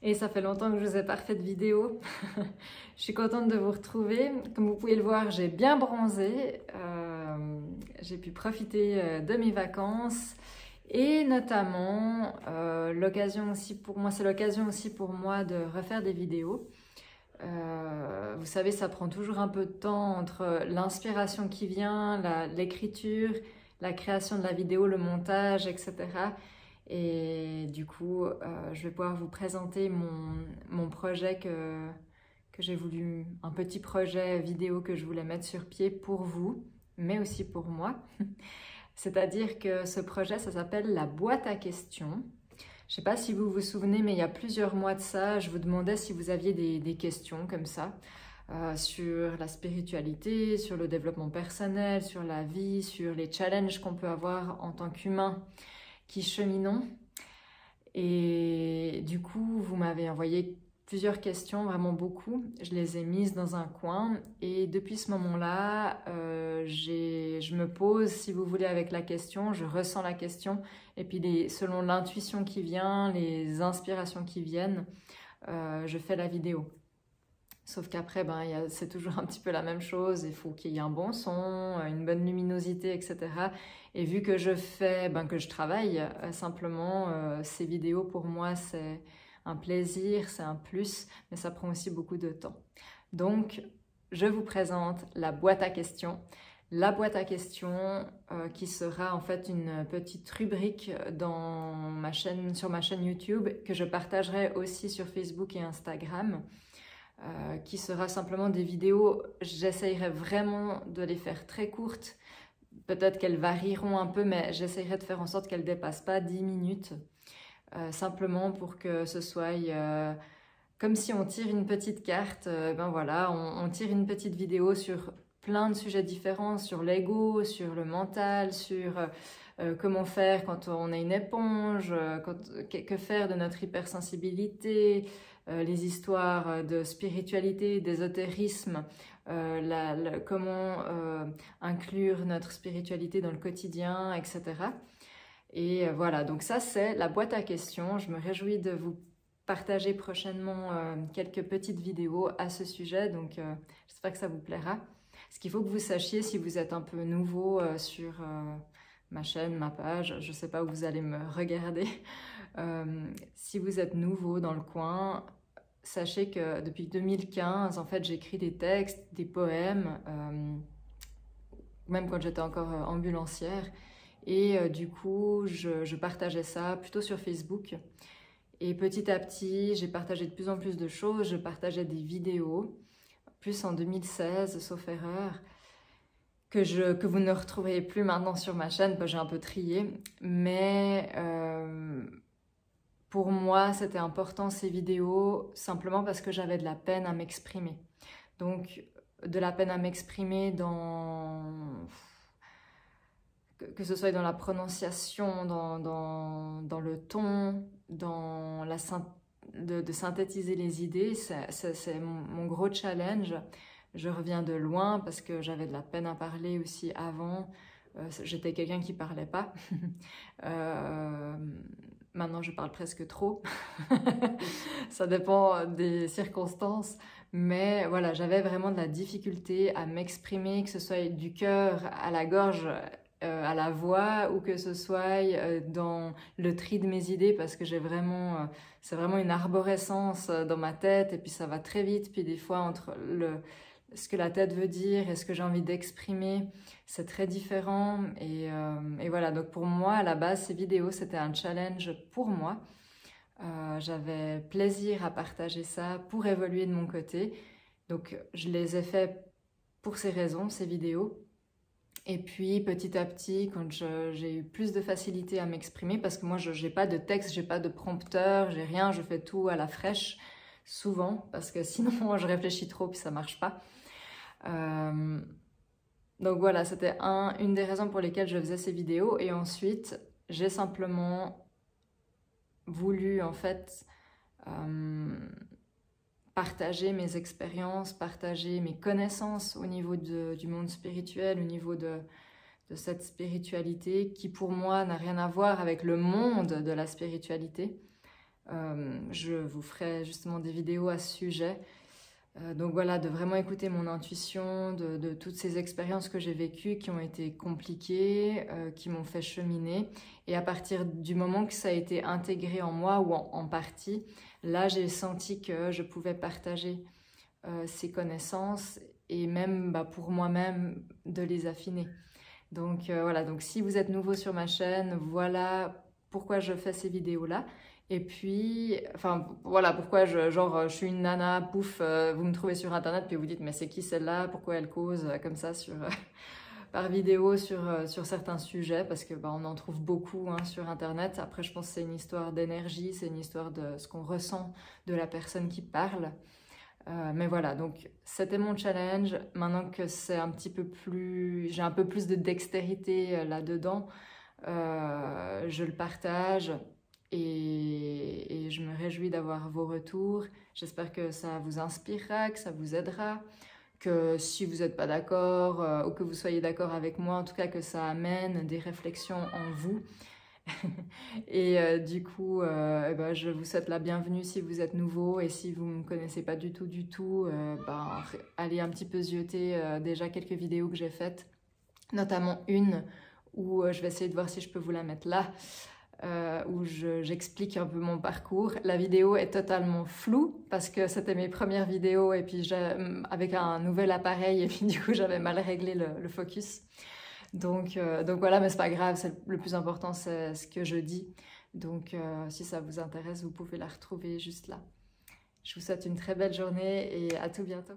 Et ça fait longtemps que je vous ai pas refait de vidéo. Je suis contente de vous retrouver. Comme vous pouvez le voir, j'ai bien bronzé. J'ai pu profiter de mes vacances. Et notamment, c'est l'occasion aussi pour moi de refaire des vidéos. Vous savez, ça prend toujours un peu de temps entre l'inspiration qui vient, l'écriture, la création de la vidéo, le montage, etc. Et du coup, je vais pouvoir vous présenter mon projet que j'ai voulu, un petit projet vidéo que je voulais mettre sur pied pour vous, mais aussi pour moi. C'est-à-dire que ce projet, ça s'appelle la boîte à questions. Je ne sais pas si vous vous souvenez, mais il y a plusieurs mois de ça, je vous demandais si vous aviez des questions comme ça, sur la spiritualité, sur le développement personnel, sur la vie, sur les challenges qu'on peut avoir en tant qu'humain qui cheminons. Et du coup, vous m'avez envoyé plusieurs questions, vraiment beaucoup. Je les ai mises dans un coin et depuis ce moment-là, je me pose, si vous voulez, avec la question, je ressens la question et puis selon l'intuition qui vient, les inspirations qui viennent, je fais la vidéo. Sauf qu'après, c'est toujours un petit peu la même chose, il faut qu'il y ait un bon son, une bonne luminosité, etc. Et vu que que je travaille, simplement, ces vidéos pour moi c'est un plaisir, c'est un plus, mais ça prend aussi beaucoup de temps. Donc, je vous présente la boîte à questions. La boîte à questions qui sera en fait une petite rubrique sur ma chaîne YouTube que je partagerai aussi sur Facebook et Instagram. Qui sera simplement des vidéos, j'essayerai vraiment de les faire très courtes, peut-être qu'elles varieront un peu, mais j'essayerai de faire en sorte qu'elles ne dépassent pas 10 minutes, simplement pour que ce soit comme si on tire une petite carte, on tire une petite vidéo sur plein de sujets différents, sur l'ego, sur le mental, sur comment faire quand on est une éponge, que faire de notre hypersensibilité, les histoires de spiritualité, d'ésotérisme, comment inclure notre spiritualité dans le quotidien, etc. Et voilà, donc ça c'est la boîte à questions. Je me réjouis de vous partager prochainement quelques petites vidéos à ce sujet, donc j'espère que ça vous plaira. Ce qu'il faut que vous sachiez, si vous êtes un peu nouveau sur ma chaîne, ma page, je ne sais pas où vous allez me regarder, si vous êtes nouveau dans le coin, sachez que depuis 2015, en fait, j'écris des textes, des poèmes, même quand j'étais encore ambulancière, et du coup, je partageais ça plutôt sur Facebook. Et petit à petit, j'ai partagé de plus en plus de choses, je partageais des vidéos, plus en 2016, sauf erreur, que vous ne retrouverez plus maintenant sur ma chaîne, j'ai un peu trié, mais pour moi, c'était important ces vidéos, simplement parce que j'avais de la peine à m'exprimer. Donc, de la peine à m'exprimer que ce soit dans la prononciation, dans le ton, de synthétiser les idées, c'est mon gros challenge. Je reviens de loin parce que j'avais de la peine à parler aussi avant. J'étais quelqu'un qui parlait pas. Maintenant, je parle presque trop. Ça dépend des circonstances. Mais voilà, j'avais vraiment de la difficulté à m'exprimer, que ce soit du cœur à la gorge, à la voix, ou que ce soit dans le tri de mes idées, parce que c'est vraiment une arborescence dans ma tête, et puis ça va très vite. Puis des fois, entre ce que la tête veut dire et ce que j'ai envie d'exprimer, c'est très différent. Et voilà, donc pour moi, à la base, ces vidéos, c'était un challenge pour moi. J'avais plaisir à partager ça pour évoluer de mon côté. Donc, je les ai fait pour ces raisons, ces vidéos. Et puis, petit à petit, quand j'ai eu plus de facilité à m'exprimer, parce que moi, je n'ai pas de texte, j'ai pas de prompteur, j'ai rien, je fais tout à la fraîche, souvent, parce que sinon, je réfléchis trop puis ça marche pas. Donc voilà, c'était une des raisons pour lesquelles je faisais ces vidéos. Et ensuite, j'ai simplement voulu en fait partager mes expériences, partager mes connaissances au niveau du monde spirituel, au niveau de cette spiritualité qui pour moi n'a rien à voir avec le monde de la spiritualité. Je vous ferai justement des vidéos à ce sujet. Donc voilà, de vraiment écouter mon intuition, de toutes ces expériences que j'ai vécues qui ont été compliquées, qui m'ont fait cheminer. Et à partir du moment que ça a été intégré en moi ou en partie, là j'ai senti que je pouvais partager ces connaissances et même pour moi-même de les affiner. Donc voilà, donc si vous êtes nouveau sur ma chaîne, voilà pourquoi je fais ces vidéos-là. Et puis, enfin voilà pourquoi je suis une nana, pouf, vous me trouvez sur internet puis vous dites mais c'est qui celle-là, pourquoi elle cause comme ça par vidéo sur certains sujets, parce que on en trouve beaucoup sur internet. Après je pense que c'est une histoire d'énergie, c'est une histoire de ce qu'on ressent de la personne qui parle. Mais voilà, donc c'était mon challenge. Maintenant que c'est un petit peu plus, j'ai un peu plus de dextérité là-dedans, je le partage et je me réjouis d'avoir vos retours. J'espère que ça vous inspirera, que ça vous aidera, que si vous n'êtes pas d'accord ou que vous soyez d'accord avec moi, en tout cas que ça amène des réflexions en vous. Et du coup, je vous souhaite la bienvenue si vous êtes nouveau, et si vous ne me connaissez pas du tout, allez un petit peu zioter déjà quelques vidéos que j'ai faites, notamment une où je vais essayer de voir si je peux vous la mettre là, où j'explique un peu mon parcours. La vidéo est totalement floue parce que c'était mes premières vidéos et puis avec un nouvel appareil et puis du coup j'avais mal réglé le focus. Donc voilà, mais c'est pas grave, le plus important c'est ce que je dis. Donc si ça vous intéresse, vous pouvez la retrouver juste là. Je vous souhaite une très belle journée et à tout bientôt.